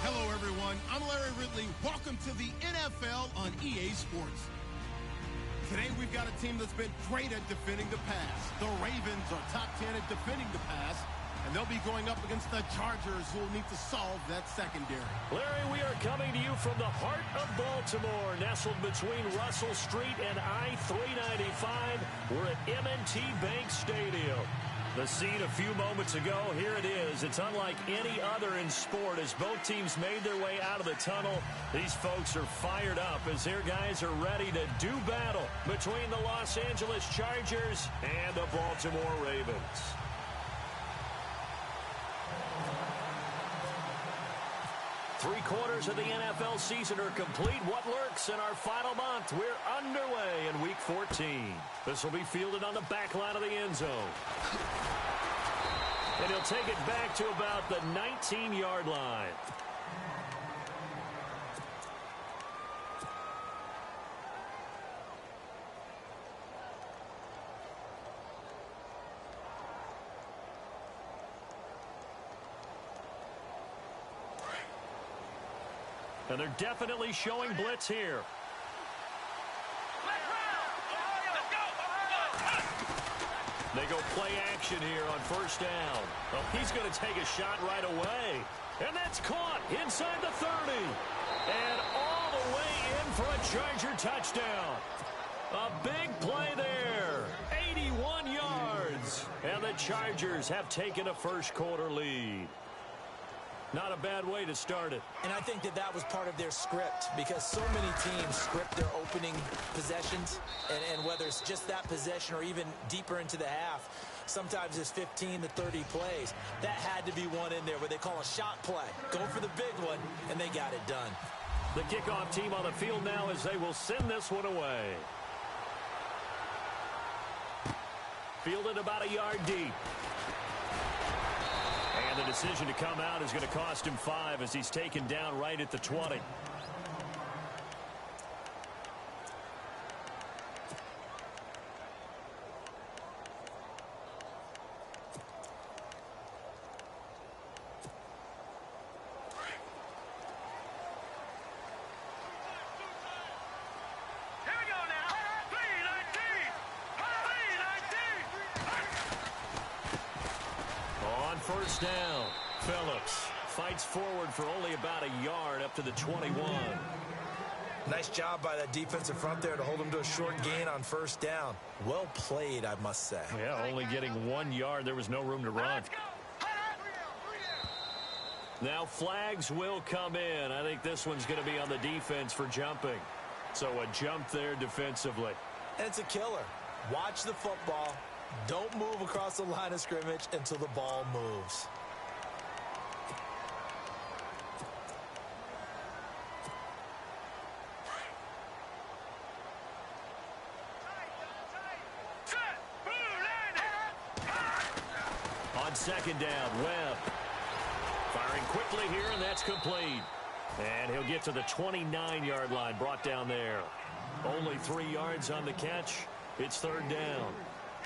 Hello, everyone. I'm Larry Ridley. Welcome to the NFL on EA Sports. Today, we've got a team that's been great at defending the pass. The Ravens are top 10 at defending the pass, and they'll be going up against the Chargers, who will need to solve that secondary. Larry, we are coming to you from the heart of Baltimore, nestled between Russell Street and I-395. We're at M&T Bank Stadium. The scene a few moments ago, here it is. It's unlike any other in sport as both teams made their way out of the tunnel. These folks are fired up as their guys are ready to do battle between the Los Angeles Chargers and the Baltimore Ravens. Three-quarters of the NFL season are complete. What lurks in our final month? We're underway in Week 14. This will be fielded on the back line of the end zone. And he'll take it back to about the 19-yard line. And they're definitely showing blitz here. They go play action here on first down. Oh, he's going to take a shot right away. And that's caught inside the 30. And all the way in for a Charger touchdown. A big play there. 81 yards. And the Chargers have taken a first-quarter lead. Not a bad way to start it. And I think that was part of their script, because so many teams script their opening possessions, and whether it's just that possession or even deeper into the half, sometimes it's 15 to 30 plays. That had to be one in there where they call a shot play. Go for the big one, and they got it done. The kickoff team on the field now as they will send this one away. Fielded about a yard deep. And the decision to come out is going to cost him 5 as he's taken down right at the 20. First down. Phillips fights forward for only about a yard up to the 21. Nice job by that defensive front there to hold him to a short gain on first down. Well played, I must say. Yeah, only getting 1 yard. There was no room to run. Now flags will come in. I think this one's going to be on the defense for jumping. So a jump there defensively. And it's a killer. Watch the football. Don't move across the line of scrimmage until the ball moves. On second down, Webb. Firing quickly here, and that's complete. And he'll get to the 29-yard line, brought down there. Only 3 yards on the catch. It's third down.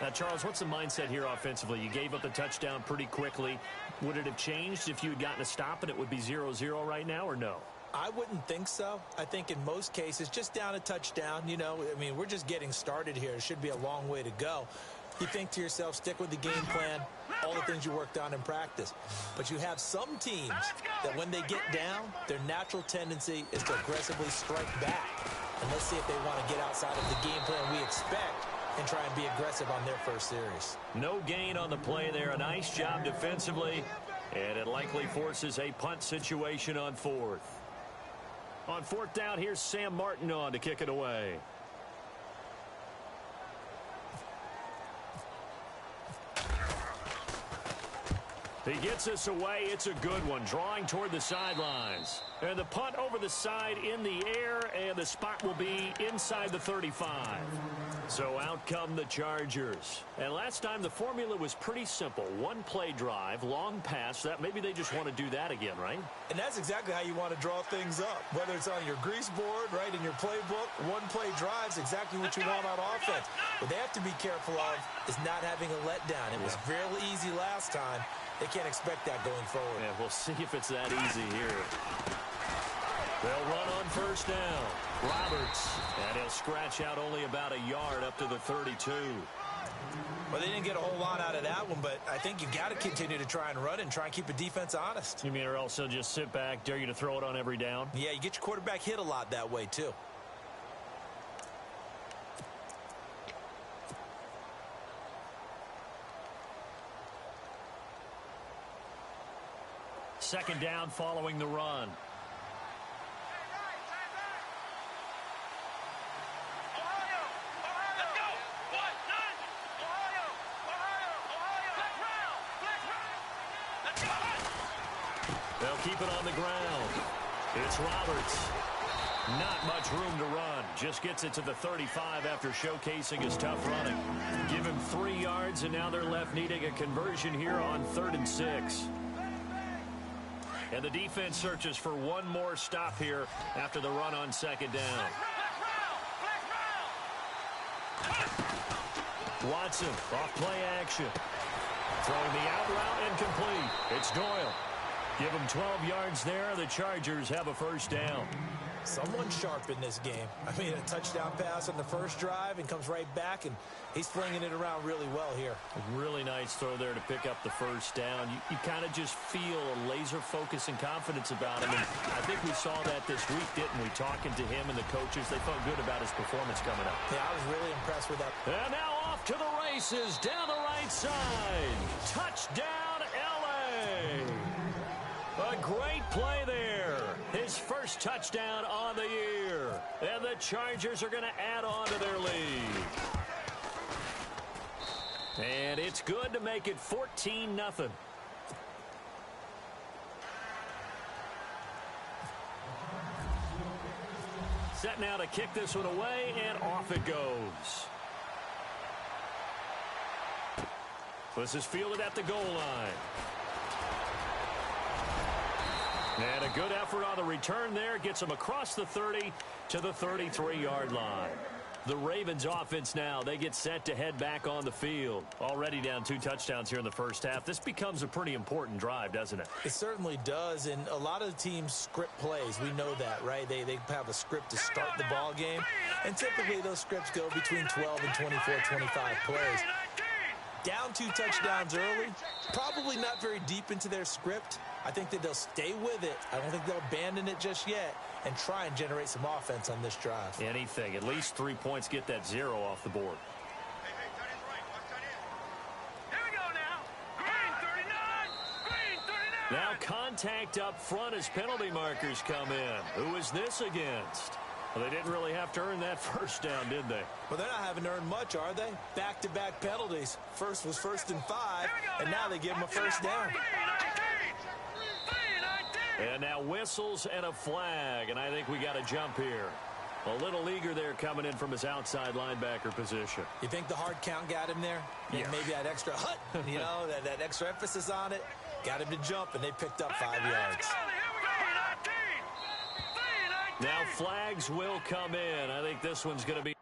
Now, Charles, what's the mindset here offensively? You gave up the touchdown pretty quickly. Would it have changed if you had gotten a stop and it would be 0-0 right now, or no? I wouldn't think so. I think in most cases, just down a touchdown, you know, I mean, we're just getting started here. It should be a long way to go. You think to yourself, stick with the game plan, all the things you worked on in practice. But you have some teams that when they get down, their natural tendency is to aggressively strike back. And let's see if they want to get outside of the game plan we expect and try and be aggressive on their first series. No gain on the play there. A nice job defensively. And it likely forces a punt situation on fourth. On fourth down, here's Sam Martin on to kick it away. He gets us away. It's a good one. Drawing toward the sidelines. And the punt over the side in the air, and the spot will be inside the 35. So out come the Chargers. And last time the formula was pretty simple. One play drive, long pass. That maybe they just want to do that again, right? And that's exactly how you want to draw things up. Whether it's on your grease board, right, in your playbook, one play drive is exactly what you want on offense. What they have to be careful of is not having a letdown. It was fairly easy last time. They can't expect that going forward. Yeah, we'll see if it's that easy here. They'll run on first down. Roberts. And he'll scratch out only about a yard up to the 32. Well, they didn't get a whole lot out of that one, but I think you got to continue to try and run and try and keep the defense honest. You mean or else they'll just sit back, dare you to throw it on every down? Yeah, you get your quarterback hit a lot that way, too. Second down following the run. They'll keep it on the ground. It's Roberts. Not much room to run. Just gets it to the 35 after showcasing his tough running. Give him 3 yards, and now they're left needing a conversion here on 3rd and 6. And the defense searches for one more stop here after the run on second down. Watson off play action. Throwing the out route and complete. It's Doyle. Give him 12 yards there. The Chargers have a first down. Someone sharp in this game. I mean, a touchdown pass on the first drive and comes right back, and he's flinging it around really well here. A really nice throw there to pick up the first down. You kind of just feel a laser focus and confidence about him. And I think we saw that this week, didn't we? Talking to him and the coaches, they felt good about his performance coming up. Yeah, I was really impressed with that. And now off to the races down the right side. Touchdown, L.A. A great play there. His first touchdown on the year. And the Chargers are going to add on to their lead. And it's good to make it 14-0. Set now to kick this one away, and off it goes. This is fielded at the goal line. And a good effort on the return there. Gets him across the 30 to the 33-yard line. The Ravens offense now, they get set to head back on the field. Already down 2 touchdowns here in the first half. This becomes a pretty important drive, doesn't it? It certainly does, and a lot of the teams script plays. We know that, right? They have a script to start the ball game, and typically those scripts go between 12 and 24, 25 plays. Down 2 touchdowns early, probably not very deep into their script. I think that they'll stay with it. I don't think they'll abandon it just yet and try and generate some offense on this drive. Anything. At least 3 points, get that 0 off the board. Here we go now. Green 39. Now contact up front as penalty markers come in. Who is this against? Well, they didn't really have to earn that first down, did they? Well, they're not having to earn much, are they? Back-to-back penalties. First was 1st and 5, and now they give them a first down. And now whistles and a flag, and I think we got a jump here. A little eager there coming in from his outside linebacker position. You think the hard count got him there? Yeah. Maybe that extra hut, you know, that extra emphasis on it. Got him to jump, and they picked up 5 yards. Now flags will come in. I think this one's going to be...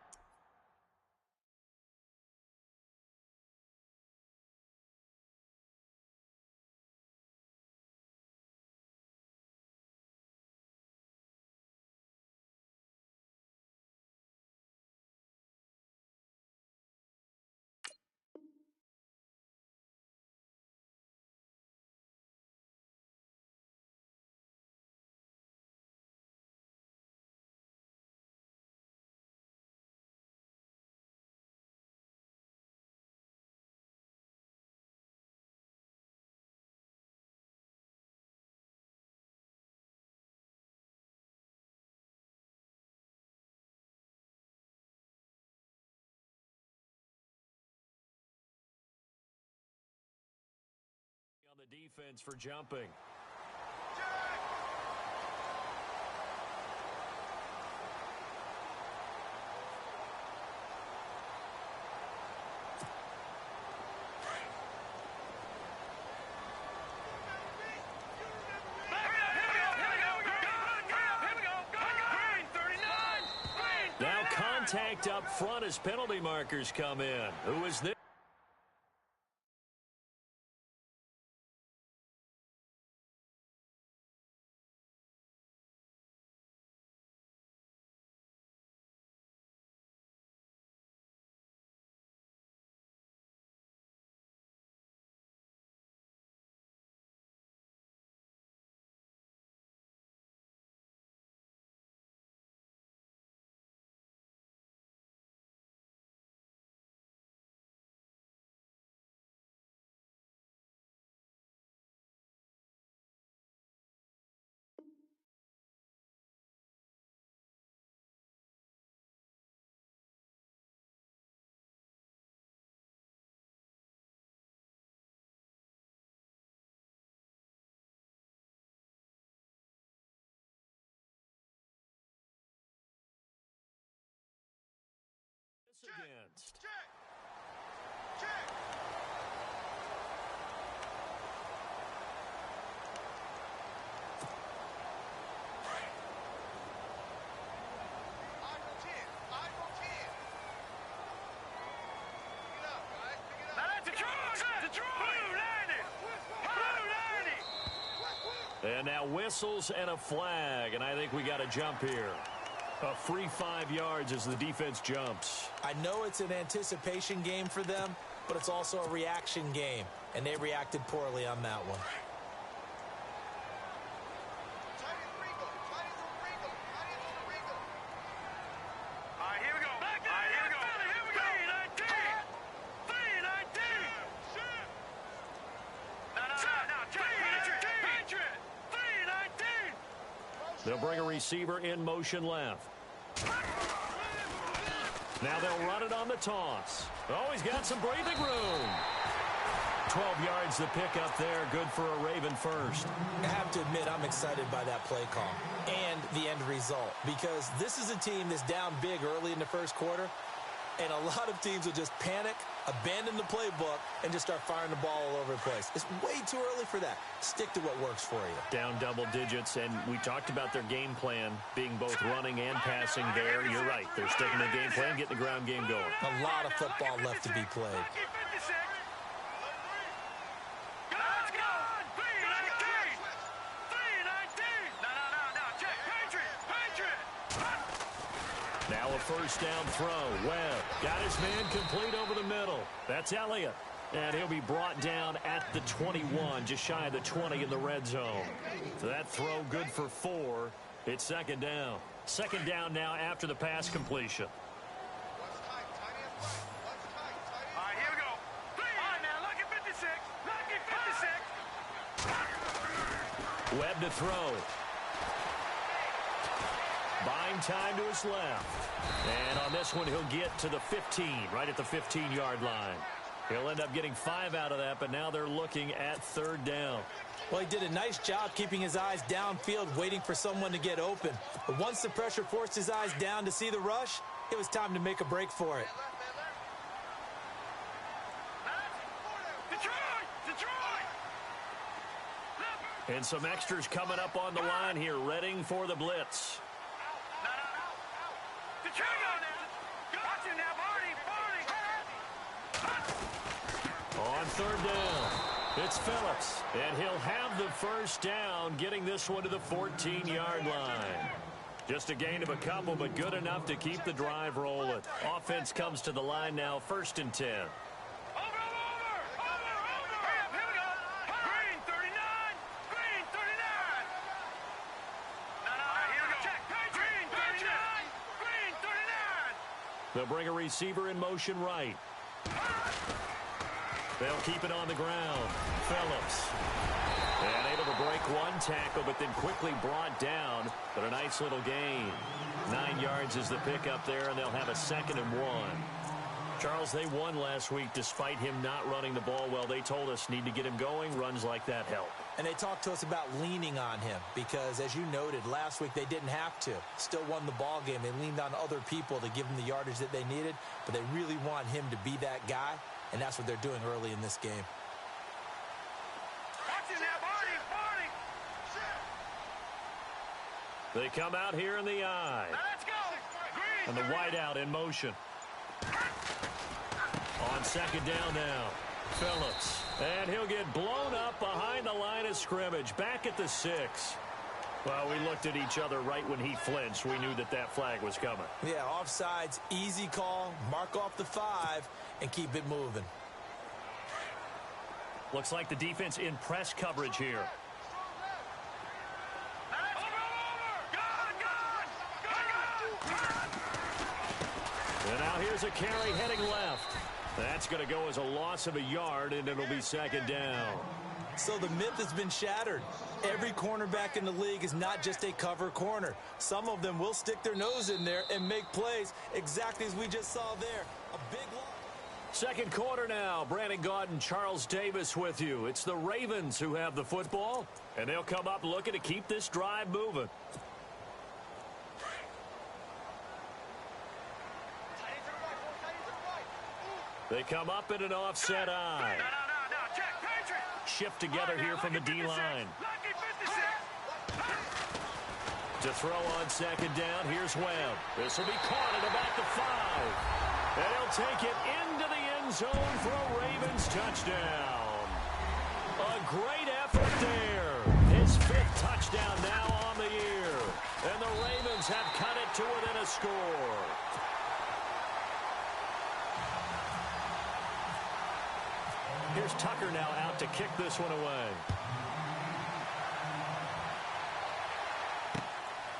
on the defense for jumping. contact up front as penalty markers come in. Who is this? Against. Check. Check. And now whistles and a flag, and I think we got a jump here. A free 5 yards as the defense jumps. I know it's an anticipation game for them, but it's also a reaction game, and they reacted poorly on that one. They'll bring a receiver in motion left. Now they'll run it on the toss. Oh, he's got some breathing room. 12 yards the pickup there. Good for a Raven first. I have to admit, I'm excited by that play call and the end result, because this is a team that's down big early in the first quarter, and a lot of teams will just panic, abandon the playbook, and just start firing the ball all over the place. It's way too early for that. Stick to what works for you. Down double digits, and we talked about their game plan being both running and passing there. You're right. They're sticking to the game plan, getting the ground game going. A lot of football left to be played. Now a first down throw. Webb got his man complete over the middle. That's Elliott. And he'll be brought down at the 21, just shy of the 20 in the red zone. So that throw good for 4. It's second down. Second down now after the pass completion. All right, here we go. All right, now, look at 56. Look at 56. Webb to throw. Buying time to his left. And on this one, he'll get to the 15, right at the 15-yard line. He'll end up getting 5 out of that, but now they're looking at third down. Well, he did a nice job keeping his eyes downfield, waiting for someone to get open. But once the pressure forced his eyes down to see the rush, it was time to make a break for it. And some extras coming up on the line here, readying for the blitz. On third down, it's Phillips, and he'll have the first down, getting this one to the 14-yard line. Just a gain of a couple, but good enough to keep the drive rolling. Offense comes to the line now, 1st and 10. They'll bring a receiver in motion right. They'll keep it on the ground. Phillips. And able to break one tackle, but then quickly brought down. But a nice little gain. 9 yards is the pickup there, and they'll have a 2nd and 1. Charles, they won last week despite him not running the ball well. They told us need to get him going. Runs like that help. And they talked to us about leaning on him because, as you noted, last week they didn't have to. Still won the ball game. They leaned on other people to give them the yardage that they needed, but they really want him to be that guy, and that's what they're doing early in this game. They come out here in the I. And the wideout in motion. On second down now. Phillips. And he'll get blown up behind the line of scrimmage. Back at the 6. Well, we looked at each other right when he flinched. We knew that that flag was coming. Yeah, offsides, easy call. Mark off the 5 and keep it moving. Looks like the defense in press coverage here. And now here's a carry heading left. That's going to go as a loss of a yard, and it'll be second down. So the myth has been shattered. Every cornerback in the league is not just a cover corner. Some of them will stick their nose in there and make plays exactly as we just saw there. A big loss. Second quarter now. Brandon Gaudin, Charles Davis with you. It's the Ravens who have the football, and they'll come up looking to keep this drive moving. They come up in an offset eye. Shift together here from the D-line. To throw on second down, here's Webb. This will be caught at about the 5. And he'll take it into the end zone for a Ravens touchdown. A great effort there. His 5th touchdown now on the year. And the Ravens have cut it to within a score. Here's Tucker now out to kick this one away.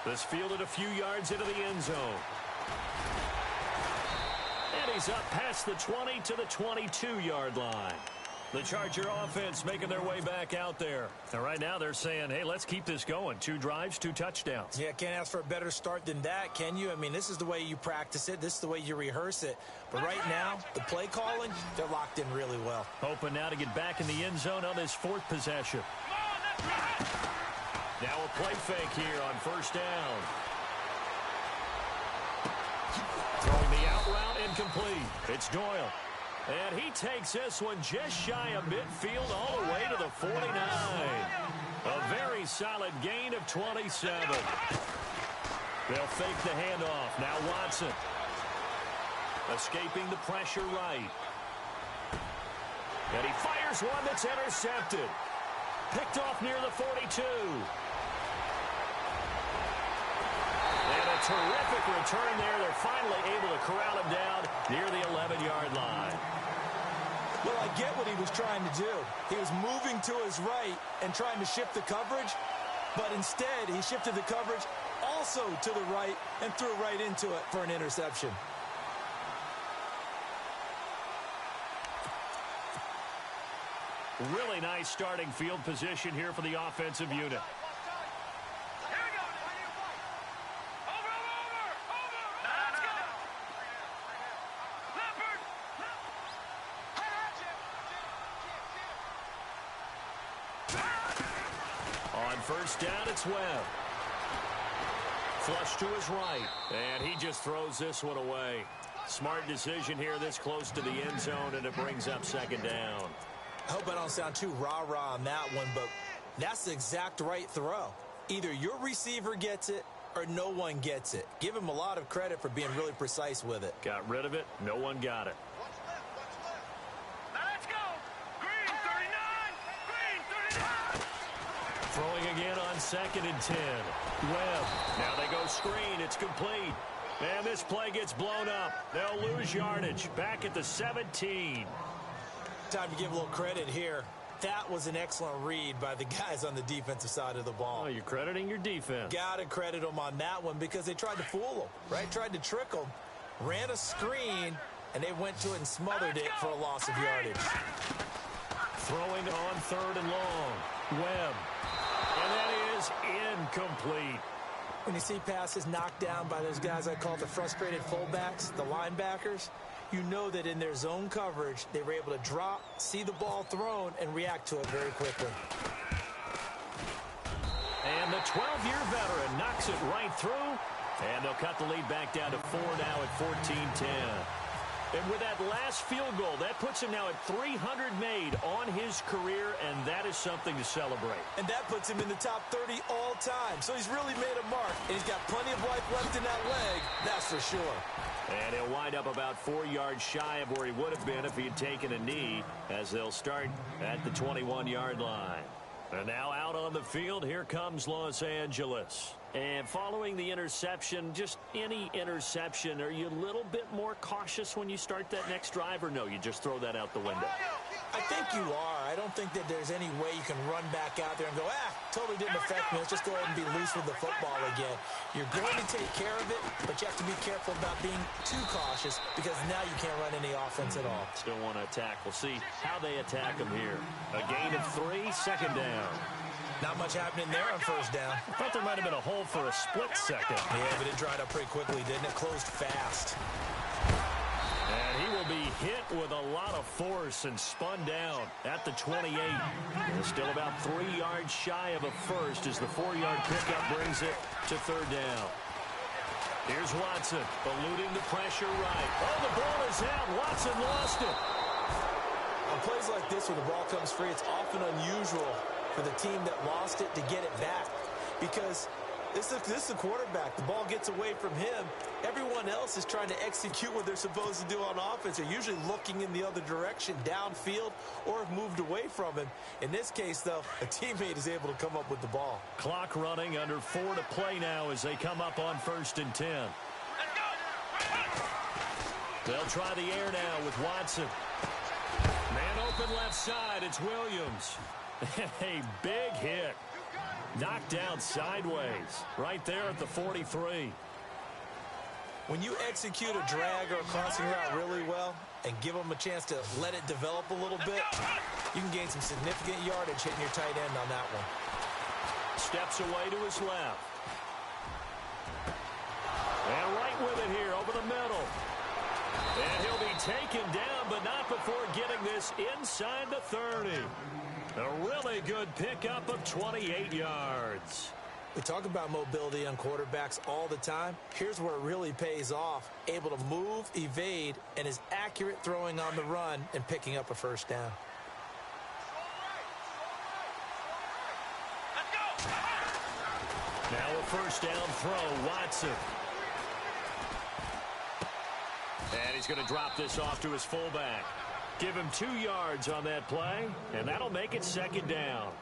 This fielded a few yards into the end zone. And he's up past the 20 to the 22-yard line. The Charger offense making their way back out there. And right now they're saying, hey, let's keep this going. 2 drives, 2 touchdowns. Yeah, can't ask for a better start than that, can you? I mean, this is the way you practice it. This is the way you rehearse it. But right now, the play calling, they're locked in really well. Hoping now to get back in the end zone on this 4th possession. Now a play fake here on first down. Throwing the out route incomplete. It's Doyle. And he takes this one just shy of midfield all the way to the 49. A very solid gain of 27. They'll fake the handoff. Now Watson. Escaping the pressure right. And he fires one that's intercepted. Picked off near the 42. And a terrific return there. They're finally able to corral him down near the 11-yard line. Well, I get what he was trying to do. He was moving to his right and trying to shift the coverage, but instead he shifted the coverage also to the right and threw right into it for an interception. Really nice starting field position here for the offensive unit. First down, it's Webb. Flush to his right. And he just throws this one away. Smart decision here this close to the end zone, and it brings up second down. I hope I don't sound too rah-rah on that one, but that's the exact right throw. Either your receiver gets it or no one gets it. Give him a lot of credit for being really precise with it. Got rid of it. No one got it. Let's go. Green 39. Green 39. Throwing again on second and 10. Webb. Now they go screen. It's complete. And this play gets blown up. They'll lose yardage. Back at the 17. Time to give a little credit here. That was an excellent read by the guys on the defensive side of the ball. Oh, you're crediting your defense. Got to credit them on that one because they tried to fool them, right? Tried to trick them. Ran a screen, and they went to it and smothered it for a loss of yardage. Throwing on third and long. Webb. And that is incomplete. When you see passes knocked down by those guys I call the frustrated fullbacks, the linebackers, you know that in their zone coverage, they were able to drop, see the ball thrown, and react to it very quickly. And the 12-year veteran knocks it right through, and they'll cut the lead back down to 4 now at 14-10. And with that last field goal, that puts him now at 300 made on his career, and that is something to celebrate. And that puts him in the top 30 all time. So he's really made a mark, and he's got plenty of life left in that leg, that's for sure. And he'll wind up about 4 yards shy of where he would have been if he had taken a knee, as they'll start at the 21-yard line. And now out on the field, here comes Los Angeles. And following the interception, just any interception, are you a little bit more cautious when you start that next drive, or no, you just throw that out the window? I think you are. I don't think that there's any way you can run back out there and go, totally didn't affect me. Let's just go ahead and be loose with the football again. You're going to take care of it, but you have to be careful about being too cautious because now you can't run any offense at all. Still want to attack. We'll see how they attack him here. A gain of 3, second down. Not much happening there on first down. I thought there might have been a hole for a split second. Yeah, but it dried up pretty quickly, didn't it? Closed fast. And he will be hit with a lot of force and spun down at the 28. Still about 3 yards shy of a first as the 4-yard pickup brings it to third down. Here's Watson, eluding the pressure right. Oh, the ball is out. Watson lost it. On plays like this where the ball comes free, it's often unusual for the team that lost it to get it back because this is the quarterback. The ball gets away from him. Everyone else is trying to execute what they're supposed to do on offense. They're usually looking in the other direction, downfield, or have moved away from him. In this case, though, a teammate is able to come up with the ball. Clock running, under 4 to play now as they come up on 1st and 10. They'll try the air now with Watson. Man open left side, it's Williams. A big hit. Knocked down sideways. Right there at the 43. When you execute a drag or a crossing route really well and give them a chance to let it develop a little bit, you can gain some significant yardage hitting your tight end on that one. Steps away to his left. And right with it here over the middle. And he'll be taken down, but not before getting this inside the 30. A really good pickup of 28 yards. We talk about mobility on quarterbacks all the time. Here's where it really pays off. Able to move, evade, and is accurate throwing on the run and picking up a first down. Now a first down throw, Watson. And he's going to drop this off to his fullback. Give him 2 yards on that play, and that'll make it second down.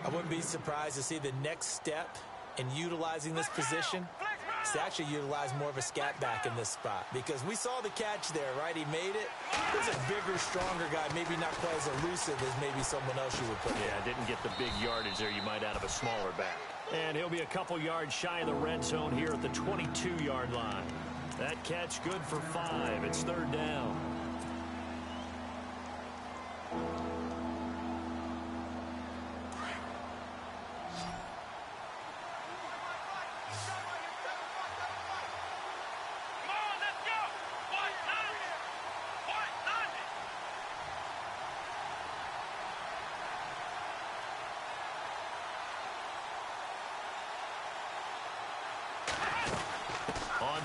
I wouldn't be surprised to see the next step in utilizing this position is to actually utilize more of a scat back in this spot because we saw the catch there, right? He made it. He's a bigger, stronger guy, maybe not quite as elusive as maybe someone else you would put there. Yeah, didn't get the big yardage there you might out of a smaller back. And he'll be a couple yards shy of the red zone here at the 22-yard line. That catch good for 5. It's third down.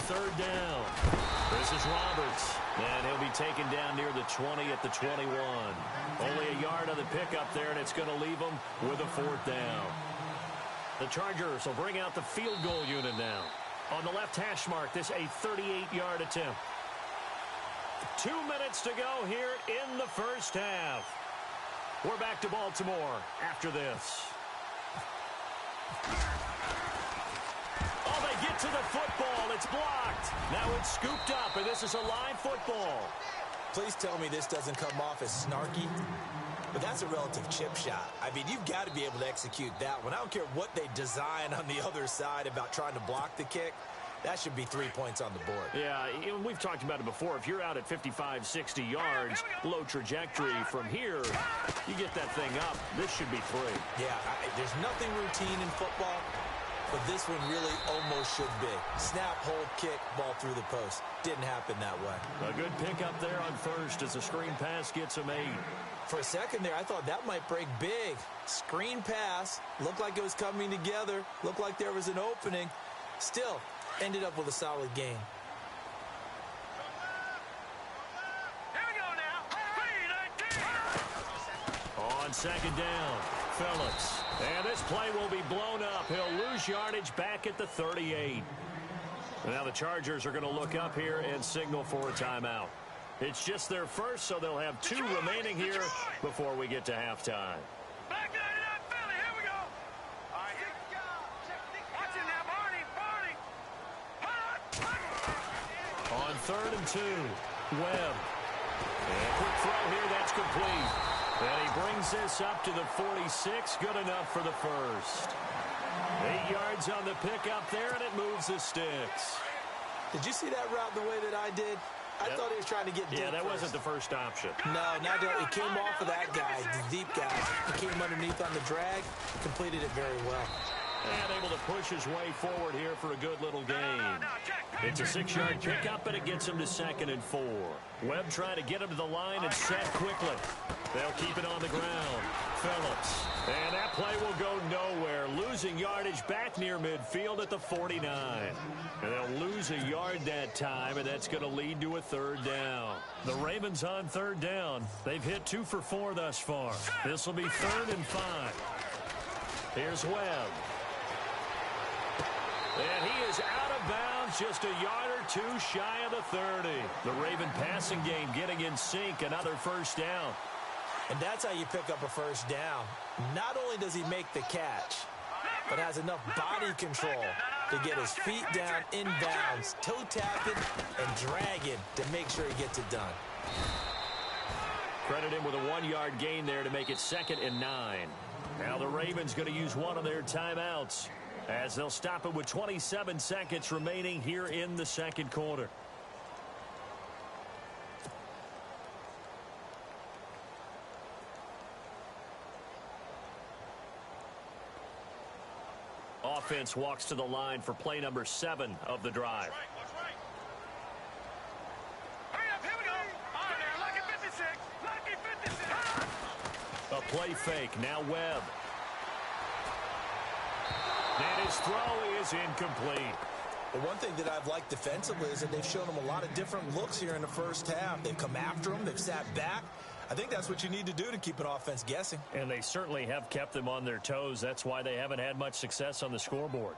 Third down. This is Roberts. And he'll be taken down near the 20 at the 21. Only a yard on the pickup there, and it's going to leave him with a 4th down. The Chargers will bring out the field goal unit now. On the left hash mark, this a 38-yard attempt. 2 minutes to go here in the first half. We're back to Baltimore after this. Get to the football. It's blocked. Now it's scooped up, and this is a live football. Please tell me this doesn't come off as snarky, but that's a relative chip shot. I mean, you've got to be able to execute that one. I don't care what they design on the other side about trying to block the kick. That should be 3 points on the board. Yeah, we've talked about it before. If you're out at 55, 60 yards, low trajectory from here, you get that thing up. This should be 3. Yeah, there's nothing routine in football. But this one really almost should be. Snap, hold, kick, ball through the post. Didn't happen that way. A good pickup there on first as the screen pass gets him 8. For a second there, I thought that might break big. Screen pass. Looked like it was coming together. Looked like there was an opening. Still, ended up with a solid gain. On second down, Phillips. And this play will be blown up. He'll lose yardage back at the 38. Now the Chargers are going to look up here and signal for a timeout. It's just their first, so they'll have 2 remaining here before we get to halftime. Back 99 Philly, here we go. All right, here we go. Watch it now, Barney. On 3rd and 2, Webb. And a quick throw here, that's complete. And he brings this up to the 46, good enough for the first. 8 yards on the pickup there, and it moves the sticks. Did you see that route the way that I did? I thought he was trying to get deep. Yeah, that first. wasn't the first option. No, not that. It came off of that guy, the deep guy. He came underneath on the drag, completed it very well. And able to push his way forward here for a good little gain. It's a 6-yard pickup, and it gets him to 2nd and 4. Webb trying to get him to the line and set quickly. They'll keep it on the ground. Phillips. And that play will go nowhere. Losing yardage back near midfield at the 49. And they'll lose a yard that time, and that's going to lead to a 3rd down. The Ravens on 3rd down. They've hit 2 for 4 thus far. This will be 3rd and 5. Here's Webb. And he is out of bounds, just a yard or 2 shy of the 30. The Raven passing game getting in sync, another 1st down. And that's how you pick up a 1st down. Not only does he make the catch, but has enough body control to get his feet down in bounds, toe tapping and dragging to make sure he gets it done. Credit him with a 1-yard gain there to make it 2nd and 9. Now the Ravens going to use one of their timeouts, as they'll stop it with 27 seconds remaining here in the 2nd quarter. Offense walks to the line for play number 7 of the drive. Hurry up, here we go. All right, now, lucky 56. Lucky 56. A play fake, now Webb. And his throw is incomplete. The one thing that I've liked defensively is that they've shown him a lot of different looks here in the 1st half. They've come after him. They've sat back. I think that's what you need to do to keep an offense guessing. And they certainly have kept them on their toes. That's why they haven't had much success on the scoreboard.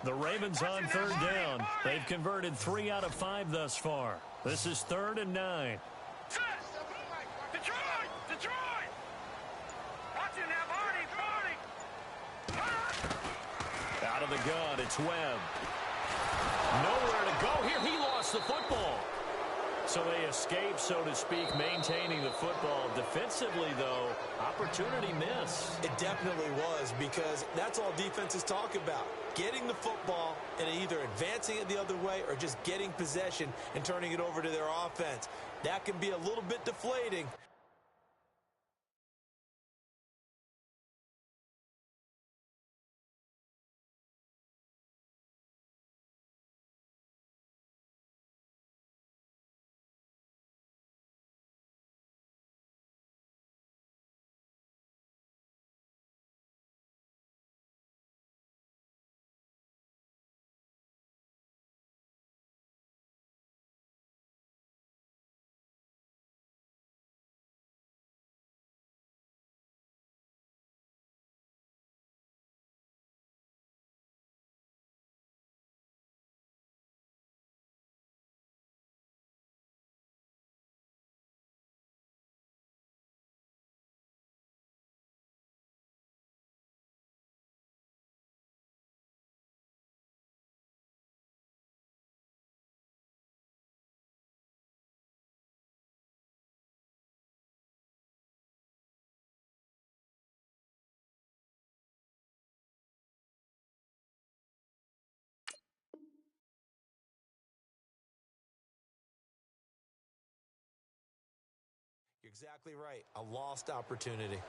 The Ravens on 3rd down. They've converted 3 out of 5 thus far. This is 3rd and 9. Detroit! Detroit! Watch it now, Barney! Out of the gun, it's Webb. Nowhere to go here. He lost the football. So they escape, so to speak, maintaining the football. Defensively, though, opportunity miss. It definitely was, because that's all defenses talk about. Getting the football and either advancing it the other way or just getting possession and turning it over to their offense. That can be a little bit deflating. You're exactly right. A lost opportunity.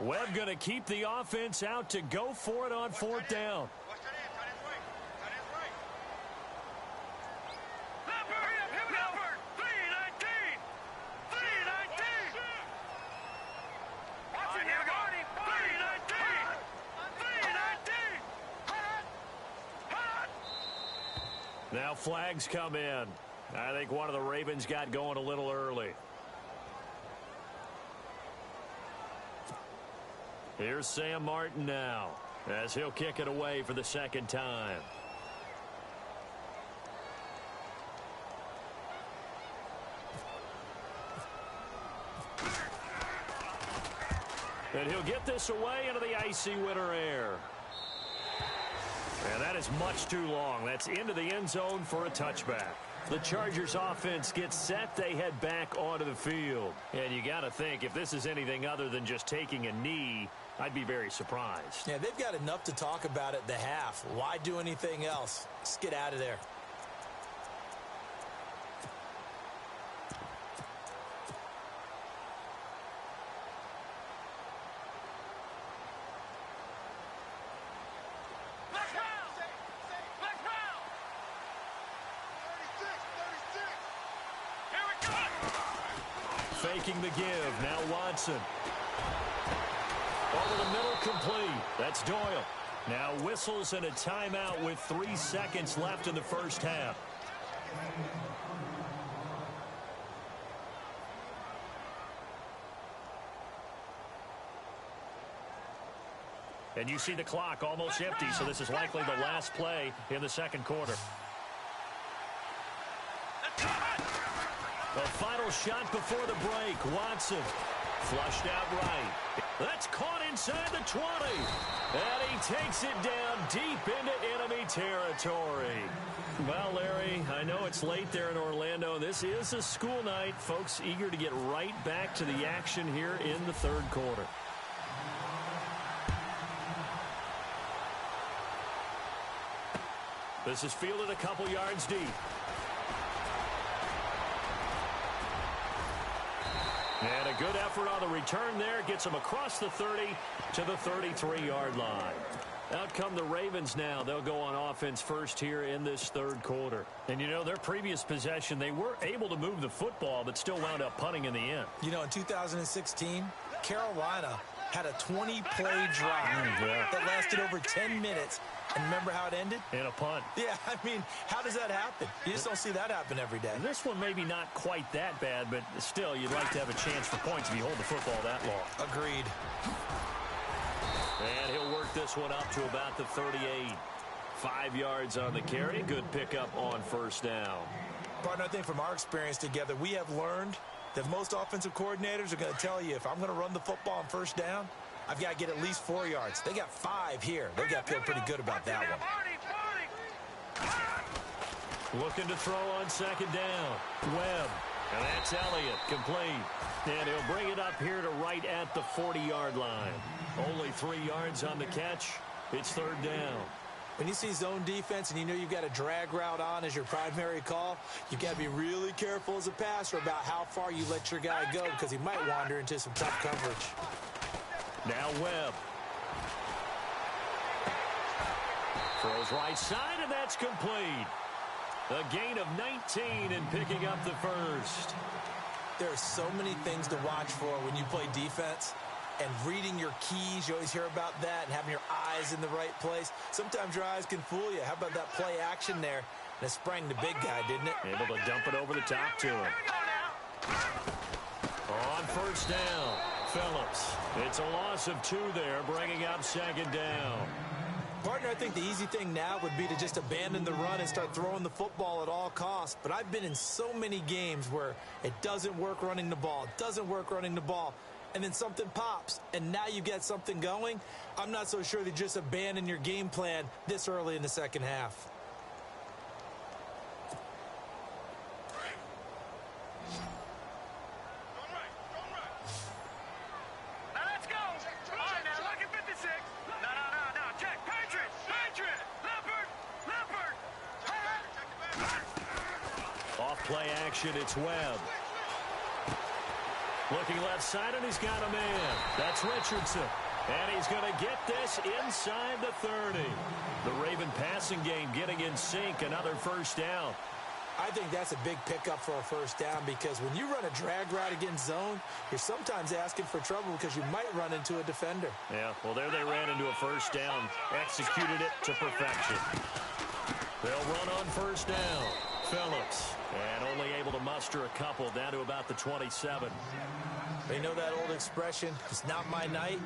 Webb going to keep the offense out to go for it on 4th down. Watch that in. Cut his right. Cut his right. Leopard! Here we go. Leopard! 319! 319! Now flags come in. I think one of the Ravens got going a little early. Here's Sam Martin now, as he'll kick it away for the second time. And he'll get this away into the icy winter air. And that is much too long. That's into the end zone for a touchback. The Chargers offense gets set. They head back onto the field. And you got to think, if this is anything other than just taking a knee, I'd be very surprised. Yeah, they've got enough to talk about at the half. Why do anything else? Let's get out of there. Faking the give. Now Watson. Over the middle, complete. That's Doyle. Now whistles and a timeout with 3 seconds left in the first half. And you see the clock almost empty, so this is likely the last play in the second quarter. The final shot before the break. Watson flushed out right. That's caught inside the 20. And he takes it down deep into enemy territory. Well, Larry, I know it's late there in Orlando. This is a school night. Folks eager to get right back to the action here in the third quarter. This is fielded a couple yards deep. And a good effort on the return there. Gets him across the 30 to the 33-yard line. Out come the Ravens now. They'll go on offense first here in this third quarter. And, you know, their previous possession, they were able to move the football, but still wound up punting in the end. You know, in 2016, Carolina had a 20-play drive that lasted over 10 minutes. And remember how it ended? In a punt. Yeah, I mean, how does that happen? You just don't see that happen every day. This one maybe not quite that bad, but still, you'd like to have a chance for points if you hold the football that long. Agreed. And he'll work this one up to about the 38. 5 yards on the carry. Good pickup on first down. Partner, I think from our experience together, we have learned that most offensive coordinators are going to tell you, if I'm going to run the football on first down, I've got to get at least 4 yards. They got 5 here. They've got to feel pretty good about that one. Looking to throw on second down. Webb. And that's Elliott. Complete. And he'll bring it up here to right at the 40-yard line. Only 3 yards on the catch. It's third down. When you see zone defense and you know you've got a drag route on as your primary call, you've got to be really careful as a passer about how far you let your guy go because he might wander into some tough coverage. Now Webb. Throws right side, and that's complete. A gain of 19 and picking up the first. There are so many things to watch for when you play defense. And reading your keys, you always hear about that, and having your eyes in the right place. Sometimes your eyes can fool you. How about that play action there? And it sprang the big guy, didn't it? Able to dump it over the top to him. On first down, Phillips. It's a loss of 2 there, bringing up second down. Partner, I think the easy thing now would be to just abandon the run and start throwing the football at all costs. But I've been in so many games where it doesn't work running the ball. It doesn't work running the ball. And then something pops, and now you get something going. I'm not so sure that you just abandon your game plan this early in the second half. Now let's go. All right, now look at 56. No. Check. Patriot. Leopard. Off play action, it's Webb. Looking left side, and he's got a man. That's Richardson. And he's going to get this inside the 30. The Raven passing game getting in sync. Another first down. I think that's a big pickup for a first down because when you run a drag route against zone, you're sometimes asking for trouble because you might run into a defender. Yeah, well, there they ran into a first down. Executed it to perfection. They'll run on first down. Phillips. And only able to muster a couple down to about the 27. They know that old expression, it's not my night.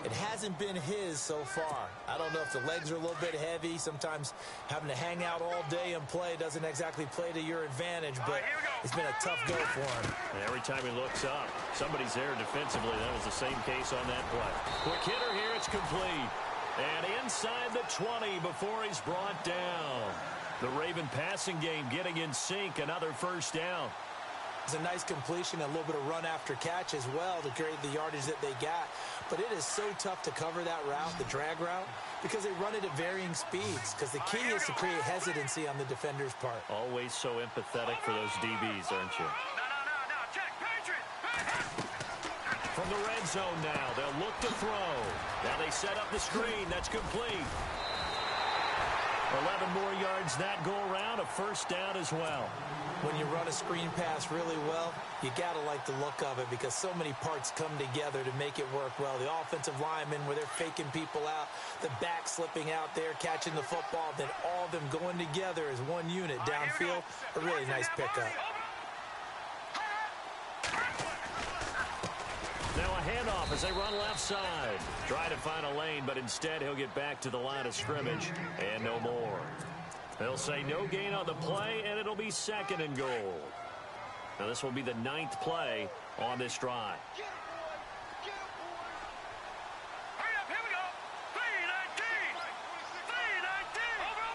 It hasn't been his so far. I don't know if the legs are a little bit heavy. Sometimes having to hang out all day and play doesn't exactly play to your advantage, but it's been a tough go for him. And every time he looks up, somebody's there defensively. That was the same case on that play. Quick hitter here, it's complete. And inside the 20 before he's brought down. The Raven passing game getting in sync, another first down. It's a nice completion, a little bit of run after catch as well to create the yardage that they got. But it is so tough to cover that route, the drag route, because they run it at varying speeds. Because the key is to create hesitancy on the defender's part. Always so empathetic for those DBs, aren't you? No. Check. Patriot. From the red zone now, they'll look to throw. Now they set up the screen. That's complete. 11 more yards that go around, a first down as well. When you run a screen pass really well, you got to like the look of it because so many parts come together to make it work well. The offensive linemen where they're faking people out, the back slipping out there, catching the football, then all of them going together as one unit downfield. A really nice pickup. Now a handoff as they run left side. Try to find a lane, but instead he'll get back to the line of scrimmage and no more. They'll say no gain on the play, and it'll be second and goal. Now this will be the 9th play on this drive. Hurry up, here we go. 3-19. 3-19. Over.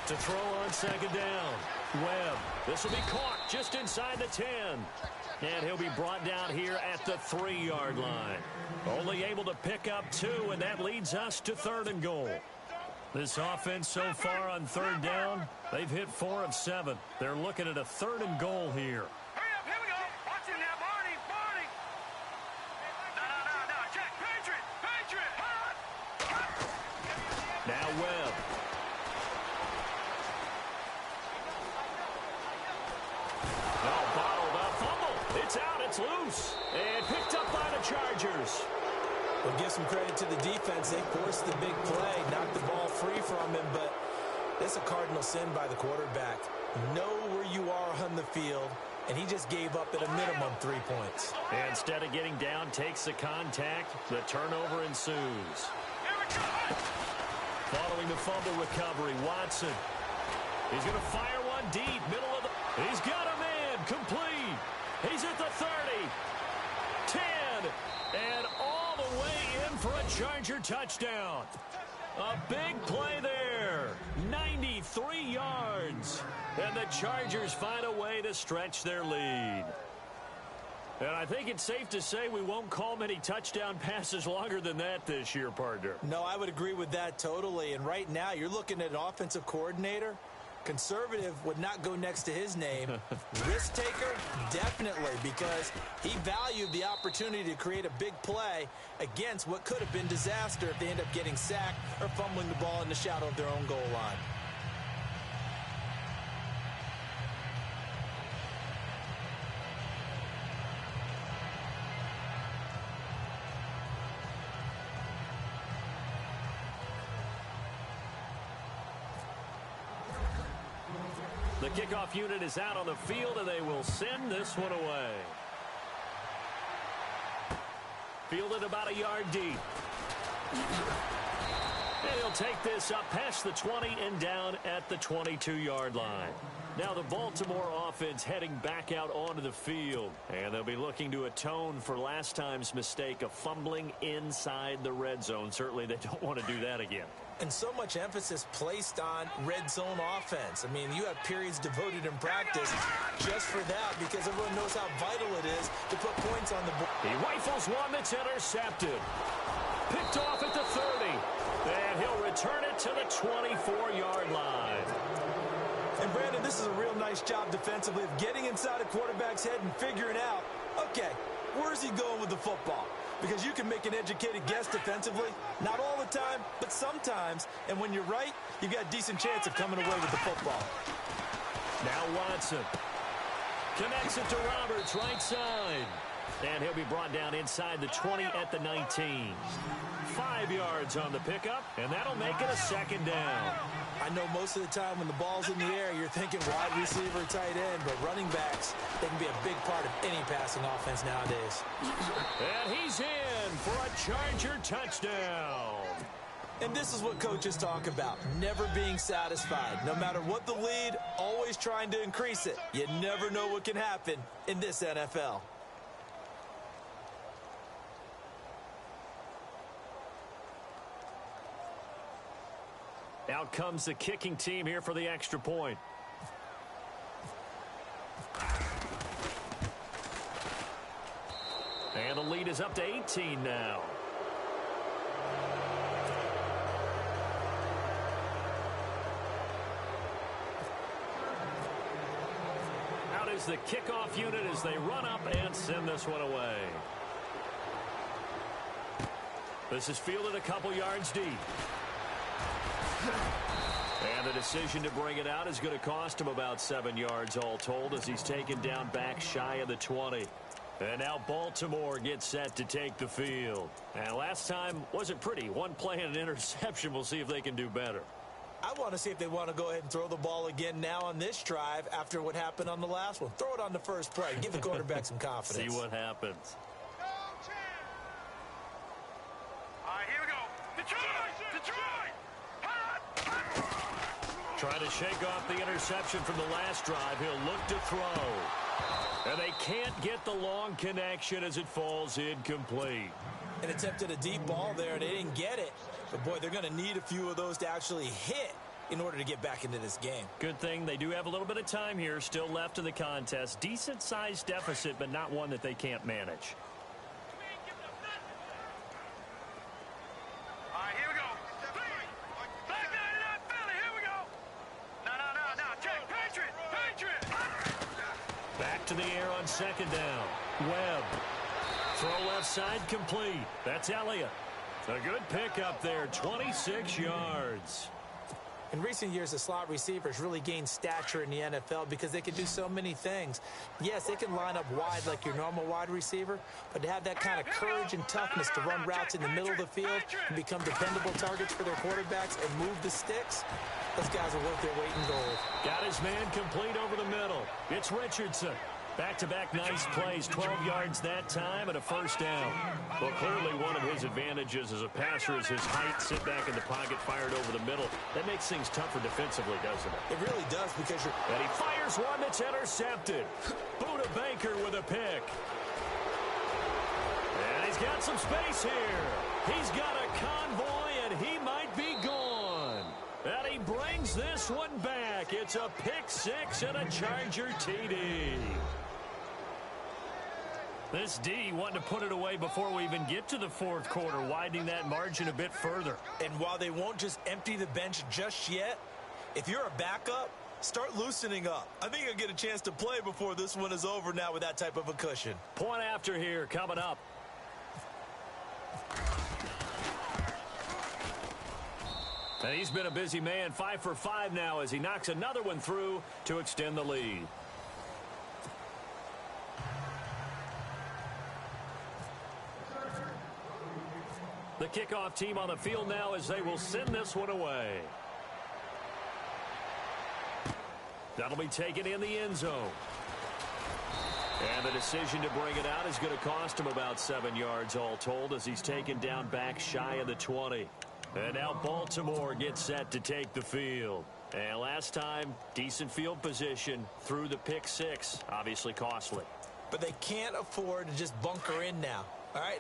Good. To throw on second down. Webb. This will be caught just inside the 10. And he'll be brought down here at the 3-yard line. Only able to pick up 2, and that leads us to 3rd and goal. This offense so far on 3rd down, they've hit 4 of 7. They're looking at a 3rd and goal here. Hurry up, here we go. Watch him now, Barney. No. Check. Patriot. Now Webb. Bottled up fumble. It's out. It's loose. And picked up by the Chargers. We'll give some credit to the defense. They forced the big play, knocked the ball free from him, but that's a cardinal sin by the quarterback. Know where you are on the field, and he just gave up at a minimum 3 points. And instead of getting down, takes the contact. The turnover ensues. Following the fumble recovery, Watson. He's going to fire one deep, middle of the... He's got a man, complete. He's at the 30, 10, and all the way in for a Charger touchdown. A big play there, 93 yards. And the Chargers find a way to stretch their lead. And I think it's safe to say we won't call many touchdown passes longer than that this year, partner. No, I would agree with that totally. And right now, you're looking at an offensive coordinator. Conservative would not go next to his name. Risk taker, definitely, because he valued the opportunity to create a big play against what could have been disaster if they end up getting sacked or fumbling the ball in the shadow of their own goal line. The kickoff unit is out on the field, and they will send this one away. Fielded about a yard deep. And he'll take this up past the 20 and down at the 22-yard line. Now the Baltimore offense heading back out onto the field. And they'll be looking to atone for last time's mistake of fumbling inside the red zone. Certainly they don't want to do that again. And so much emphasis placed on red zone offense. I mean, you have periods devoted in practice just for that because everyone knows how vital it is to put points on the board. He rifles one that's intercepted. Picked off at the 30. And he'll return it to the 24-yard line. And, Brandon, this is a real nice job defensively of getting inside a quarterback's head and figuring out, okay, where's he going with the football? Because you can make an educated guess defensively. Not all the time, but sometimes. And when you're right, you've got a decent chance of coming away with the football. Now Watson. Connects it to Roberts, right side. And he'll be brought down inside the 20 at the 19. 5 yards on the pickup, and that'll make it a second down. I know most of the time when the ball's in the air, you're thinking wide receiver, tight end, but running backs, they can be a big part of any passing offense nowadays. And he's in for a Charger touchdown. And this is what coaches talk about, never being satisfied. No matter what the lead, always trying to increase it. You never know what can happen in this NFL. Out comes the kicking team here for the extra point. And the lead is up to 18 now. Out is the kickoff unit as they run up and send this one away. This is fielded a couple yards deep. And the decision to bring it out is going to cost him about 7 yards all told as he's taken down back shy of the 20. And now Baltimore gets set to take the field. And last time wasn't pretty. One play and an interception. We'll see if they can do better. I want to see if they want to go ahead and throw the ball again now on this drive after what happened on the last one. Throw it on the first play. Give the quarterback some confidence. See what happens. All right, here we go. Detroit! Trying to shake off the interception from the last drive. He'll look to throw. And they can't get the long connection as it falls incomplete. And attempted a deep ball there. They didn't get it. But, boy, they're going to need a few of those to actually hit in order to get back into this game. Good thing they do have a little bit of time here still left in the contest. Decent-sized deficit, but not one that they can't manage. All right, here we go. Back 99 Philly, here we go. No, check. Patriot. Back to the air on second down. Webb. Throw left side complete. That's Elliott. A good pickup there, 26 yards. In recent years, the slot receivers really gained stature in the NFL because they can do so many things. Yes, they can line up wide like your normal wide receiver, but to have that kind of courage and toughness to run routes in the middle of the field and become dependable targets for their quarterbacks and move the sticks, those guys are worth their weight in gold. Got his man complete over the middle. It's Richardson. Back-to-back nice plays, 12 yards that time and a first down. Well, clearly one of his advantages as a passer is his height. Sit back in the pocket, fired over the middle. That makes things tougher defensively, doesn't it? It really does because you're... And he fires one that's intercepted. Buda Baker with a pick. And he's got some space here. He's got a convoy, and he might be gone. And he brings this one back. It's a pick six and a Charger TD. This D wanting to put it away before we even get to the fourth quarter, widening that margin a bit further. And while they won't just empty the bench just yet, if you're a backup, start loosening up. I think you'll get a chance to play before this one is over now with that type of a cushion. Point after here coming up. And he's been a busy man, 5 for 5 now as he knocks another one through to extend the lead. The kickoff team on the field now as they will send this one away. That'll be taken in the end zone. And the decision to bring it out is going to cost him about 7 yards all told as he's taken down back shy of the 20. And now Baltimore gets set to take the field. And last time, decent field position through the pick six. Obviously costly. But they can't afford to just bunker in now. All right,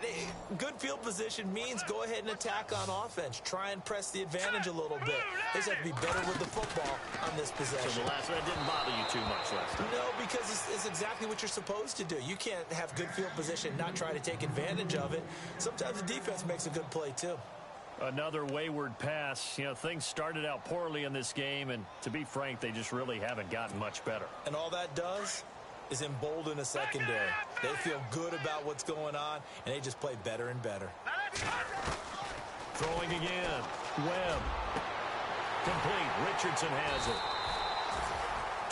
good field position means go ahead and attack on offense. Try and press the advantage a little bit. They just have to be better with the football on this possession. So the last one didn't bother you too much last time? No, because it's exactly what you're supposed to do. You can't have good field position and not try to take advantage of it. Sometimes the defense makes a good play, too. Another wayward pass. You know, things started out poorly in this game, and to be frank, they just really haven't gotten much better. And all that does is embolden a secondary. They feel good about what's going on, and they just play better and better. Throwing again. Webb. Complete. Richardson has it.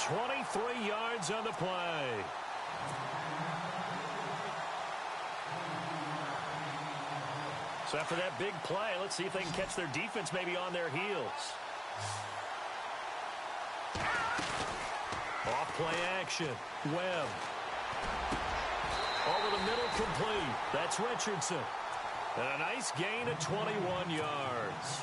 23 yards on the play. So after that big play, let's see if they can catch their defense maybe on their heels. Off play action. Webb. Over the middle, complete. That's Richardson. And a nice gain of 21 yards.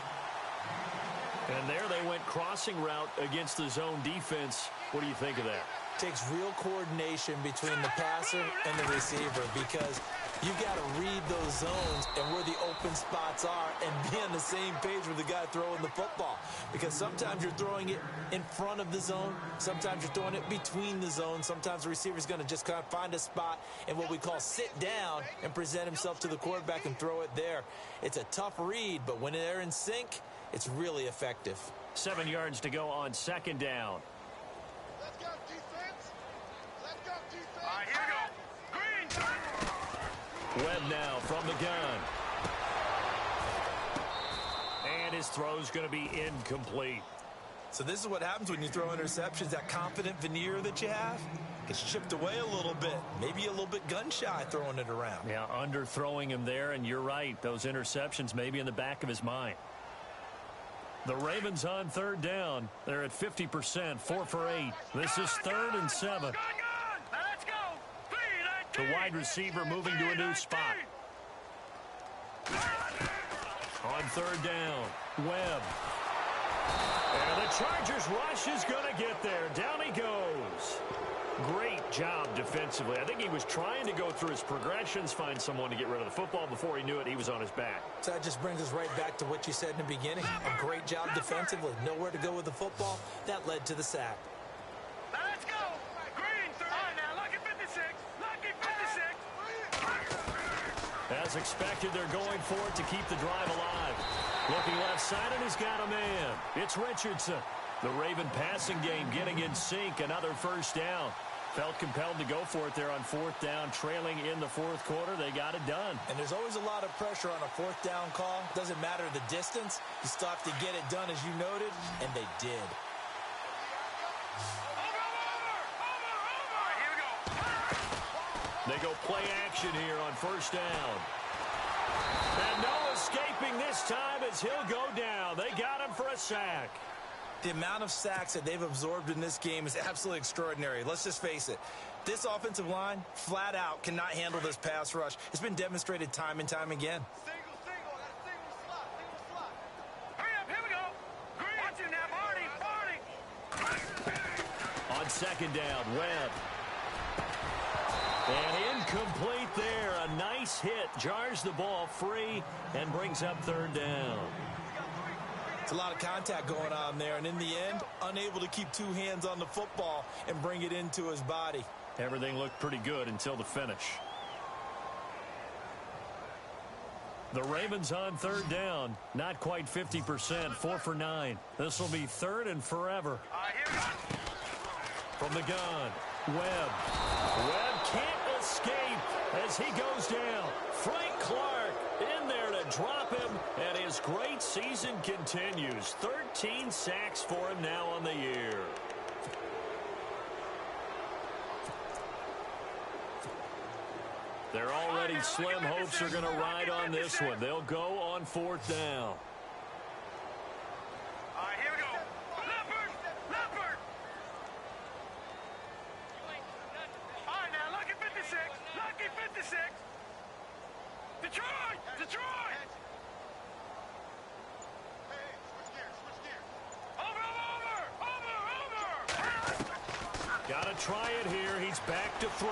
And there they went crossing route against the zone defense. What do you think of that? Takes real coordination between the passer and the receiver, because you've got to read those zones and where the open spots are and be on the same page with the guy throwing the football. Because sometimes you're throwing it in front of the zone. Sometimes you're throwing it between the zones. Sometimes the receiver's going to just kind of find a spot and what we call sit down and present himself to the quarterback and throw it there. It's a tough read, but when they're in sync, it's really effective. 7 yards to go on second down. Let's go, defense. Let's go, defense. All right, here we go. Green. Webb now from the gun. And his throw's going to be incomplete. So this is what happens when you throw interceptions. That confident veneer that you have gets chipped away a little bit. Maybe a little bit gun-shy throwing it around. Yeah, underthrowing him there, and you're right. Those interceptions maybe in the back of his mind. The Ravens on third down. They're at 50%, 4 for 8. This is 3rd and 7. Let's go. The wide receiver moving to a new spot. On third down, Webb. And the Chargers rush is going to get there. Down he goes. Great job defensively. I think he was trying to go through his progressions, find someone to get rid of the football. Before he knew it, he was on his back. So that just brings us right back to what you said in the beginning. A great job defensively. Nowhere to go with the football. That led to the sack. Let's go. Green. All right, now, lucky 56. Lucky 56. As expected, they're going for it to keep the drive alive. Looking left side, and he's got a man. It's Richardson. The Raven passing game getting in sync. Another first down. Felt compelled to go for it there on fourth down, trailing in the fourth quarter. They got it done. And there's always a lot of pressure on a fourth down call. Doesn't matter the distance. You still have to get it done, as you noted, and they did. All right, here we go. They go play action here on first down. And no escaping this time as he'll go down. They got him for a sack. The amount of sacks that they've absorbed in this game is absolutely extraordinary. Let's just face it. This offensive line, flat out, cannot handle this pass rush. It's been demonstrated time and time again. Single, that single slot. Hurry up, here we go. Green. Watch it now, Barney. On second down, Webb. And incomplete there. A nice hit. Jars the ball free and brings up third down. It's a lot of contact going on there, and in the end, unable to keep two hands on the football and bring it into his body. Everything looked pretty good until the finish. The Ravens on third down. Not quite 50%, 4 for 9. This will be 3rd and forever. All right, here we go. From the gun, Webb. Webb can't escape as he goes down. Frank Clark in there to drop him, and his great season continues. 13 sacks for him now on the year. They're already slim hopes are going to ride on this one. They'll go on fourth down. All right, here we go. Leopard. All right, now, lucky 56. Detroit. Over. Got to try it here. He's back to throw.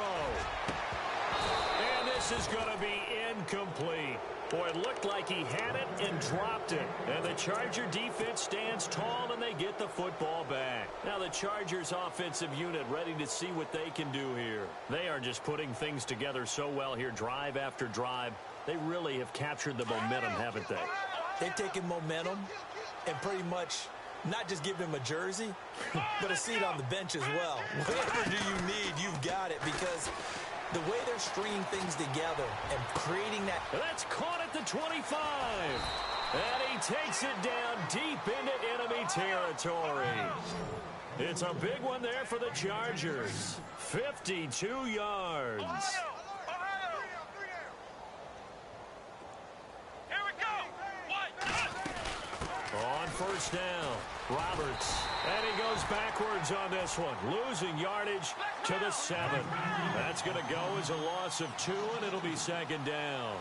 And this is going to be incomplete. Boy, it looked like he had it and dropped it. And the Charger defense stands tall, and they get the football back. Now the Chargers offensive unit ready to see what they can do here. They are just putting things together so well here, drive after drive. They really have captured the momentum, haven't they? They've taken momentum and pretty much not just given him a jersey, but a seat on the bench as well. Whatever do you need, you've got it, because the way they're stringing things together and creating that. That's caught at the 25. And he takes it down deep into enemy territory. It's a big one there for the Chargers. 52 yards. Ohio. Here we first down. Roberts. And he goes backwards on this one. Losing yardage to the 7. That's going to go as a loss of 2, and it'll be second down.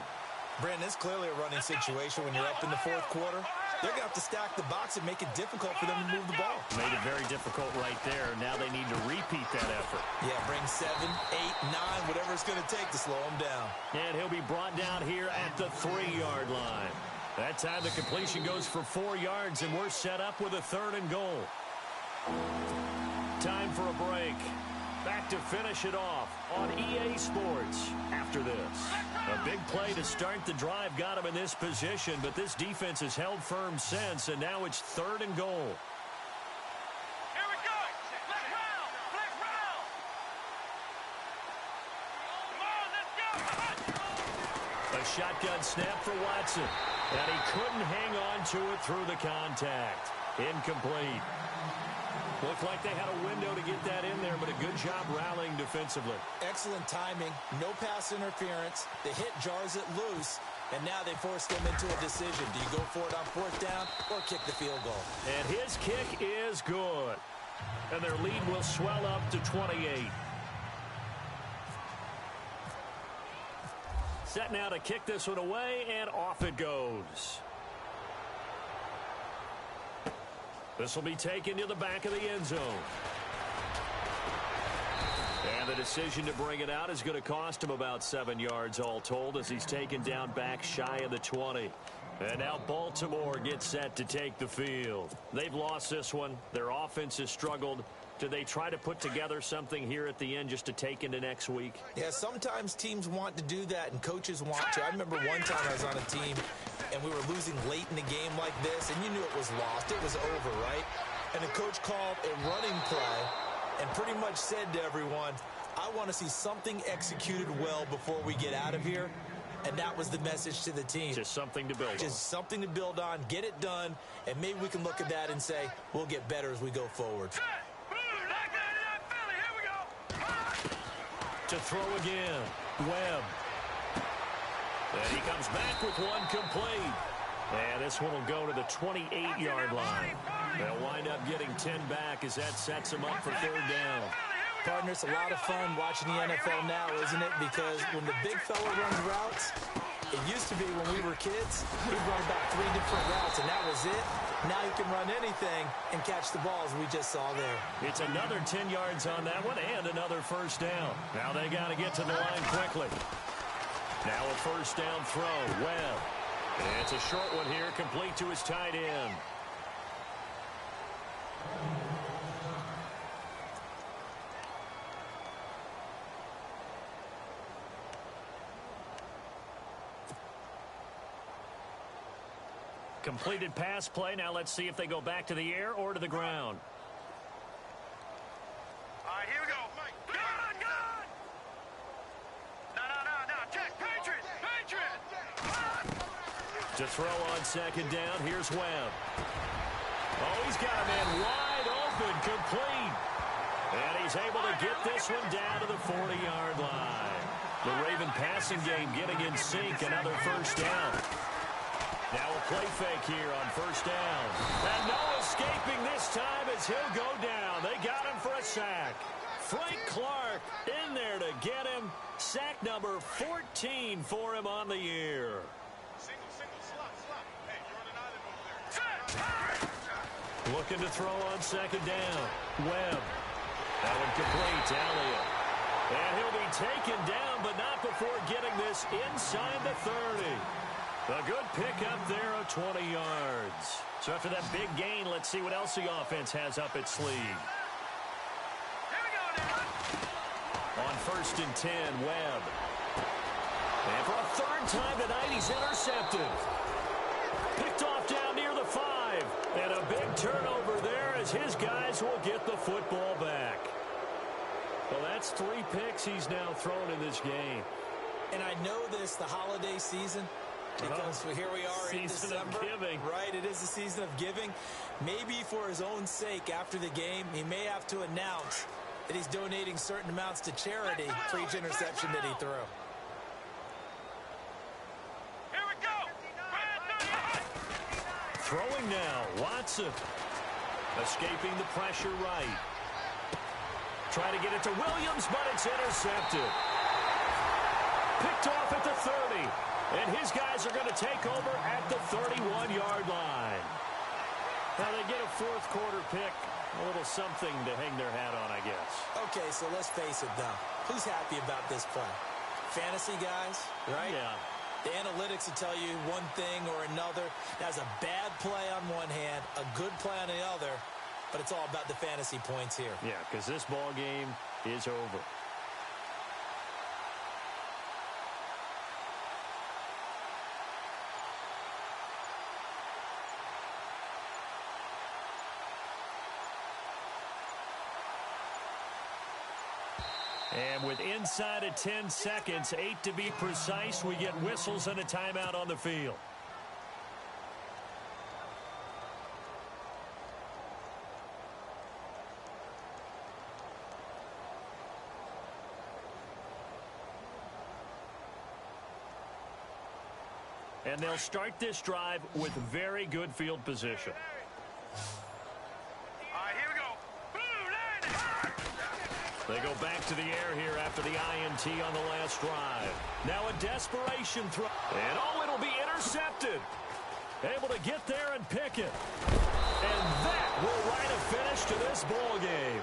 Brandon, it's clearly a running situation when you're up in the fourth quarter. They're going to have to stack the box and make it difficult for them to move the ball. Made it very difficult right there. Now they need to repeat that effort. Yeah, bring 7, 8, 9, whatever it's going to take to slow them down. And he'll be brought down here at the 3-yard line. That time the completion goes for 4 yards, and we're set up with a 3rd and goal. Time for a break. Back to finish it off on EA Sports after this. A big play to start the drive got him in this position, but this defense has held firm since, and now it's 3rd and goal. Here we go. Flip round. Flip round. Come on, let's go. A shotgun snap for Watson, and he couldn't hang on to it through the contact. Incomplete. Looked like they had a window to get that in there, but a good job rallying defensively. Excellent timing, no pass interference. The hit jars it loose, and now they force them into a decision. Do you go for it on 4th down or kick the field goal? And his kick is good. And their lead will swell up to 28. Set now to kick this one away, and off it goes. This will be taken to the back of the end zone. And the decision to bring it out is going to cost him about 7 yards all told as he's taken down back shy of the 20. And now Baltimore gets set to take the field. They've lost this one. Their offense has struggled. Do they try to put together something here at the end just to take into next week? Yeah, sometimes teams want to do that and coaches want to. I remember one time I was on a team and we were losing late in the game like this, and you knew it was lost. It was over, right? And the coach called a running play and pretty much said to everyone, I want to see something executed well before we get out of here. And that was the message to the team. Just something to build on. Just something to build on, get it done, and maybe we can look at that and say, we'll get better as we go forward. To throw again, Webb. And he comes back with one complete. And this one will go to the 28-yard line. They'll wind up getting 10 back as that sets them up for 3rd down. Partner, it's a lot of fun watching the NFL now, isn't it? Because when the big fella runs routes, it used to be when we were kids, he'd run about 3 different routes, and that was it. Now you can run anything and catch the ball, as we just saw there. It's another 10 yards on that one and another 1st down. Now they got to get to the line quickly. Now a 1st down throw, Webb. And it's a short one here, complete to his tight end. Completed pass play. Now let's see if they go back to the air or to the ground. All right, here we go. Gun! No. Check. Patriots! To throw on 2nd down, here's Webb. Oh, he's got a man wide open, complete. And he's able to get this one down to the 40-yard line. The Raven passing game getting in sync, another 1st down. Now a play fake here on 1st down. And no escaping this time as he'll go down. They got him for a sack. Frank Clark in there to get him. Sack number 14 for him on the year. Single, slot. Hey, you're on an island over there. Looking to throw on 2nd down. Webb. That one complete to Elliott. And he'll be taken down, but not before getting this inside the 30. A good pickup there of 20 yards. So after that big gain, let's see what else the offense has up its sleeve. Here we go now. On 1st and 10, Webb. And for a 3rd time tonight, he's intercepted. Picked off down near the 5. And a big turnover there as his guys will get the football back. Well, that's 3 picks he's now thrown in this game. And I know this, the holiday season, because here we are in December. Season of giving. Right, it is the season of giving. Maybe for his own sake after the game, he may have to announce that he's donating certain amounts to charity for each interception that he threw. Here we go. Throwing now, Watson. Escaping the pressure right. Trying to get it to Williams, but it's intercepted. Picked off at the 30. And his guys are going to take over at the 31-yard line. Now they get a fourth quarter pick. A little something to hang their hat on, I guess. Okay, so let's face it, though. Who's happy about this play? Fantasy guys, right? Yeah. The analytics will tell you one thing or another. That's a bad play on one hand, a good play on the other, but it's all about the fantasy points here. Yeah, because this ball game is over. And with inside of 10 seconds, 8 to be precise, we get whistles and a timeout on the field. And they'll start this drive with very good field position. All right, here we go. Blue 90. They go back to the air here after the INT on the last drive. Now a desperation throw. And oh, it'll be intercepted. Able to get there and pick it. And that will write a finish to this ball game.